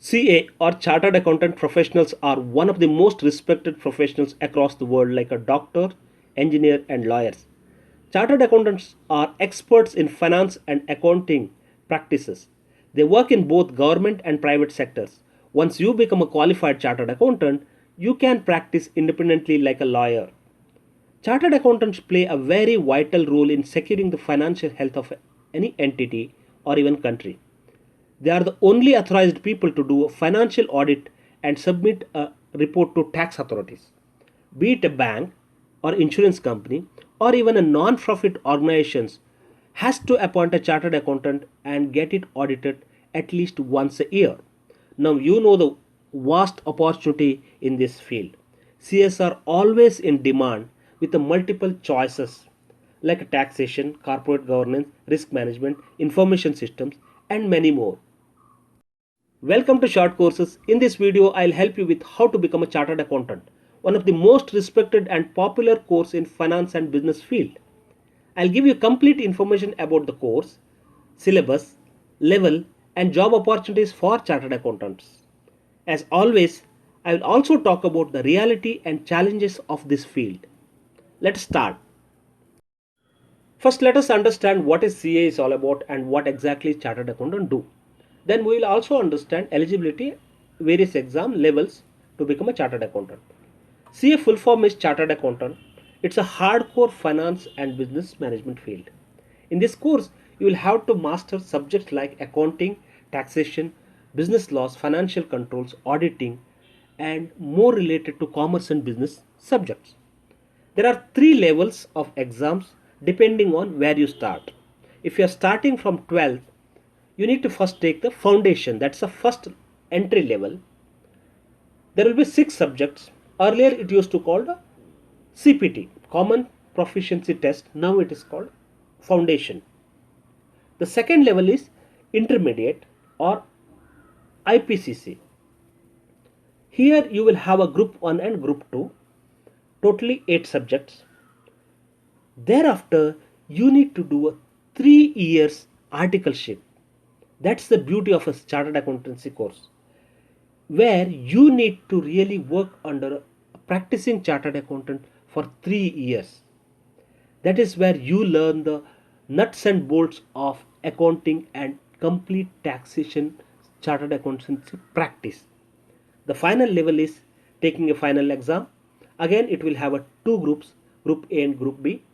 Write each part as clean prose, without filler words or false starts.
CA or Chartered Accountant professionals are one of the most respected professionals across the world, like a doctor, engineer, and lawyers. Chartered accountants are experts in finance and accounting practices. They work in both government and private sectors. Once you become a qualified chartered accountant, you can practice independently like a lawyer. Chartered accountants play a very vital role in securing the financial health of any entity or even country. They are the only authorized people to do a financial audit and submit a report to tax authorities. Be it a bank or insurance company or even a non-profit organization has to appoint a chartered accountant and get it audited at least once a year. Now you know the vast opportunity in this field. CS are always in demand with the multiple choices like taxation, corporate governance, risk management, information systems, and many more. Welcome to Short Courses. In this video, I'll help you with how to become a chartered accountant, one of the most respected and popular course in finance and business field. I'll give you complete information about the course, syllabus, level, and job opportunities for chartered accountants. As always, I will also talk about the reality and challenges of this field. Let's start. First, let us understand what is CA is all about and what exactly chartered accountant do. Then we will also understand eligibility, various exam levels to become a chartered accountant. CA full form is chartered accountant. It's a hardcore finance and business management field. In this course, you will have to master subjects like accounting, taxation, business laws, financial controls, auditing, and more related to commerce and business subjects. There are three levels of exams depending on where you start. If you are starting from 12th, you need to first take the foundation. That's the first entry level. There will be 6 subjects. Earlier it used to called CPT, Common Proficiency Test. Now it is called Foundation. The second level is Intermediate or IPCC. Here you will have a group 1 and group 2, totally 8 subjects. Thereafter you need to do a 3 years articleship. That's the beauty of a chartered accountancy course, where you need to really work under a practicing chartered accountant for 3 years. That is where you learn the nuts and bolts of accounting and complete taxation chartered accountancy practice. The final level is taking a final exam. Again, it will have a 2 groups, group A and group B,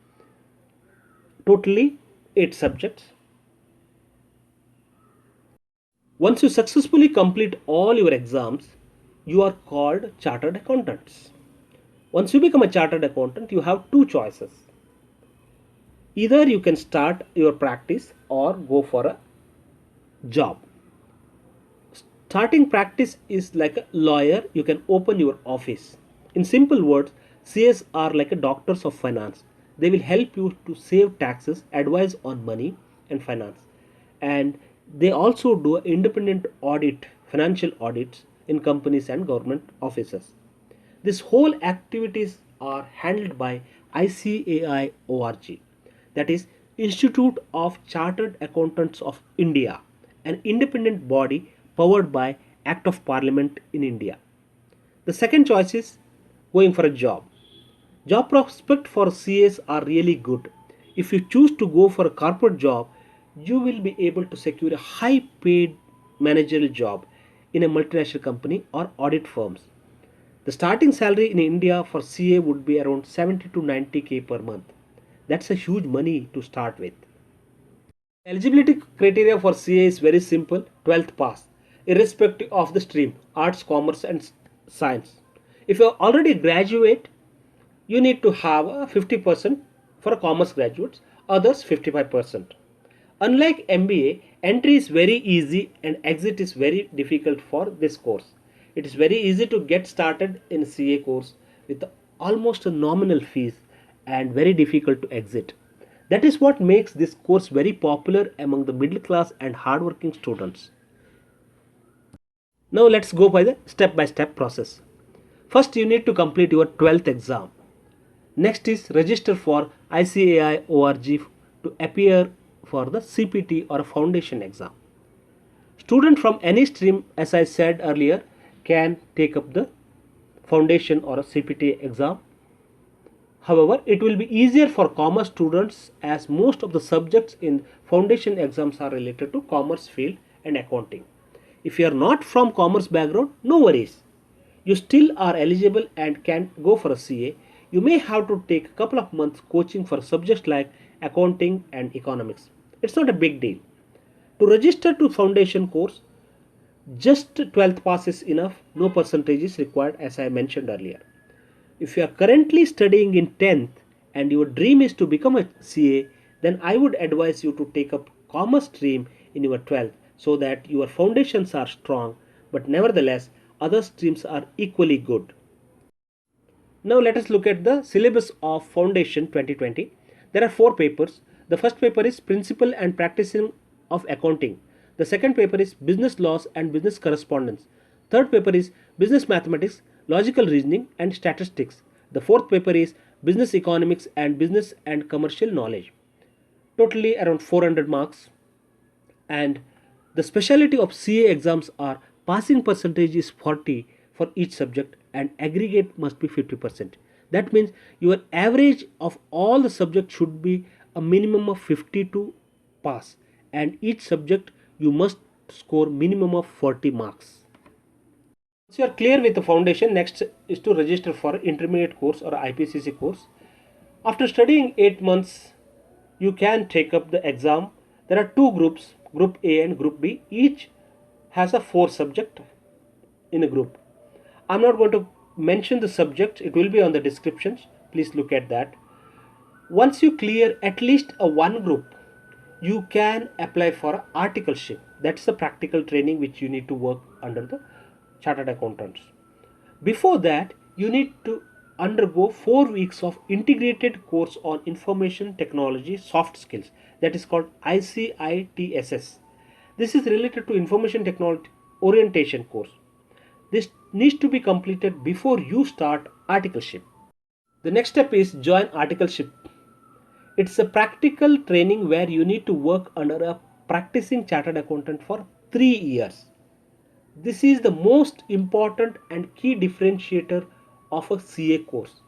totally 8 subjects. Once you successfully complete all your exams, you are called chartered accountants. Once you become a chartered accountant, you have two choices. Either you can start your practice or go for a job. Starting practice is like a lawyer, you can open your office. In simple words, CS are like a doctors of finance. They will help you to save taxes, advise on money and finance. And they also do independent audit, financial audits in companies and government offices. This whole activities are handled by ICAI ORG, that is Institute of Chartered Accountants of India, an independent body powered by Act of Parliament in India. The second choice is going for a job. Job prospects for CAs are really good. If you choose to go for a corporate job, you will be able to secure a high paid managerial job in a multinational company or audit firms. The starting salary in India for CA would be around 70 to 90k per month. That's a huge money to start with. Eligibility criteria for CA is very simple: 12th pass, irrespective of the stream, arts, commerce, and science. If you are already graduate, you need to have a 50% for commerce graduates, others 55%. Unlike MBA, entry is very easy and exit is very difficult for this course. It is very easy to get started in CA course with almost a nominal fees and very difficult to exit. That is what makes this course very popular among the middle class and hardworking students. Now let's go by the step by step process. First, you need to complete your 12th exam. Next is register for ICAI ORG to appear for the CPT or foundation exam. Student from any stream, as I said earlier, can take up the foundation or a CPT exam. However, it will be easier for commerce students as most of the subjects in foundation exams are related to commerce field and accounting. If you are not from commerce background, no worries. You still are eligible and can go for a CA. You may have to take a couple of months coaching for subjects like accounting and economics. It's not a big deal. To register to foundation course, just 12th pass is enough. No percentage is required, as I mentioned earlier. If you are currently studying in 10th and your dream is to become a CA, then I would advise you to take up commerce stream in your 12th so that your foundations are strong, but nevertheless other streams are equally good. Now let us look at the syllabus of Foundation 2020. There are 4 papers. The first paper is Principle and Practicing of Accounting. The second paper is Business Laws and Business Correspondence. Third paper is Business Mathematics, Logical Reasoning and Statistics. The fourth paper is Business Economics and Business and Commercial Knowledge. Totally around 400 marks. And the specialty of CA exams are passing percentage is 40 for each subject and aggregate must be 50%. That means your average of all the subjects should be a minimum of 50 to pass, and each subject you must score minimum of 40 marks. Once you are clear with the foundation, next is to register for intermediate course or IPCC course. After studying 8 months, you can take up the exam. There are 2 groups, group A and group B. Each has a 4 subject in a group. I'm not going to mention the subject, it will be on the descriptions. Please look at that. Once you clear at least a 1 group, you can apply for articleship. That's the practical training which you need to work under the chartered accountants. Before that, you need to undergo 4 weeks of integrated course on information technology soft skills, that is called ICITSS. This is related to information technology orientation course. This needs to be completed before you start articleship. The next step is join articleship. It's a practical training where you need to work under a practicing chartered accountant for 3 years. This is the most important and key differentiator of a CA course.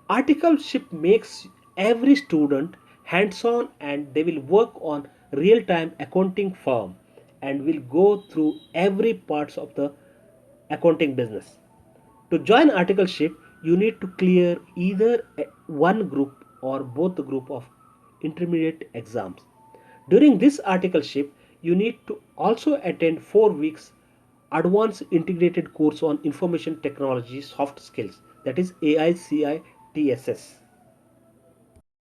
Articleship makes every student hands-on and they will work on real-time accounting firm and will go through every parts of the accounting business. To join articleship, you need to clear either one group or both the group of intermediate exams. During this articleship, you need to also attend 4 weeks advanced integrated course on information technology soft skills, that is AICITSS.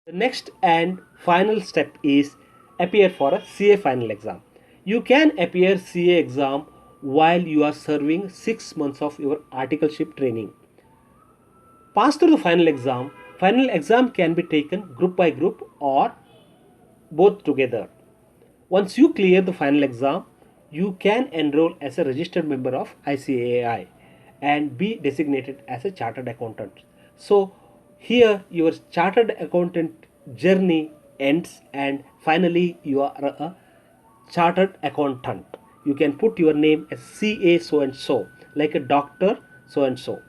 The next and final step is appear for a CA final exam. You can appear CA exam while you are serving 6 months of your articleship training. Pass through the final exam. Final exam can be taken group by group or both together. Once you clear the final exam, you can enroll as a registered member of ICAI and be designated as a chartered accountant. So here your chartered accountant journey ends and finally you are a chartered accountant. You can put your name as CA so and so, like a doctor so and so.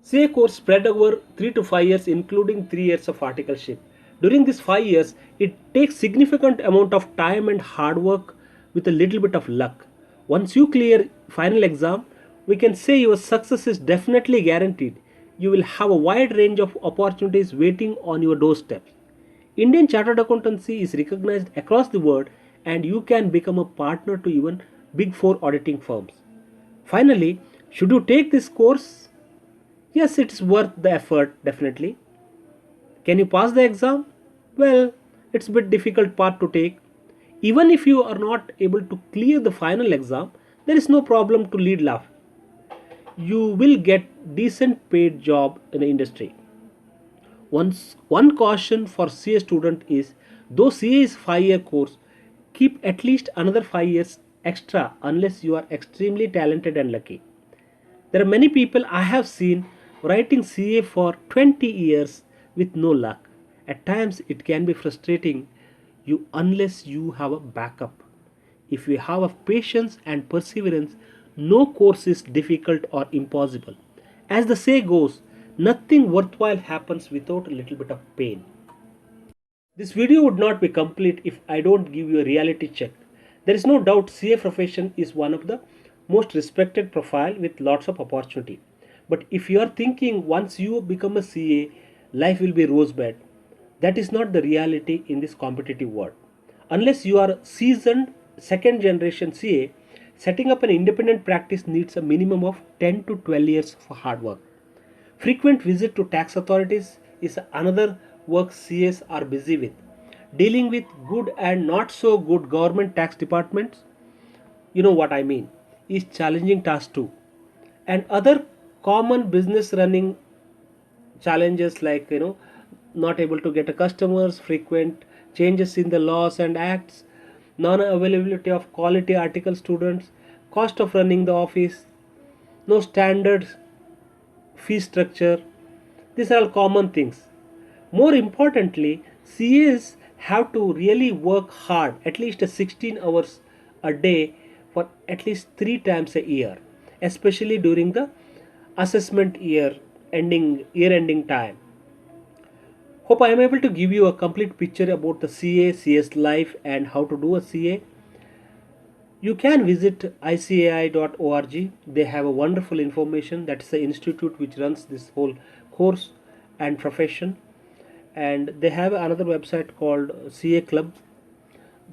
CA course spread over 3 to 5 years, including 3 years of articleship. During these 5 years, it takes significant amount of time and hard work with a little bit of luck. Once you clear final exam, we can say your success is definitely guaranteed. You will have a wide range of opportunities waiting on your doorstep. Indian chartered accountancy is recognized across the world and you can become a partner to even big 4 auditing firms. Finally, should you take this course? Yes, it's worth the effort, definitely. Can you pass the exam? Well, it's a bit difficult part to take. Even if you are not able to clear the final exam, there is no problem to lead life. You will get decent paid job in the industry. One caution for CA student is, though CA is 5-year course, keep at least another 5 years extra unless you are extremely talented and lucky. There are many people I have seen writing CA for 20 years with no luck. At times it can be frustrating you unless you have a backup. If you have a patience and perseverance, no course is difficult or impossible. As the say goes, nothing worthwhile happens without a little bit of pain. This video would not be complete if I don't give you a reality check. There is no doubt CA profession is one of the most respected profile with lots of opportunity. But if you are thinking once you become a CA, life will be rosebud, that is not the reality in this competitive world. Unless you are seasoned second generation CA, setting up an independent practice needs a minimum of 10 to 12 years of hard work. Frequent visit to tax authorities is another work CAs are busy with. Dealing with good and not so good government tax departments, you know what I mean, is challenging task too. And other common business running challenges like not able to get a customers, frequent changes in the laws and acts, non-availability of quality article students, cost of running the office, no standard fee structure. These are all common things. More importantly, CAs have to really work hard, at least 16 hours a day for at least 3 times a year, especially during the assessment year ending time. Hope I am able to give you a complete picture about the CA, CS life and how to do a CA. You can visit icai.org. They have a wonderful information. That is the institute which runs this whole course and profession. And they have another website called CA Club.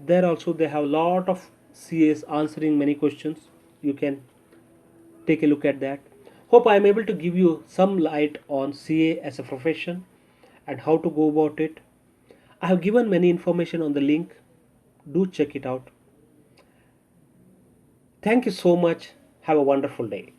There also they have a lot of CAs answering many questions. You can take a look at that. Hope I am able to give you some light on CA as a profession and how to go about it. I have given many information on the link. Do check it out. Thank you so much. Have a wonderful day.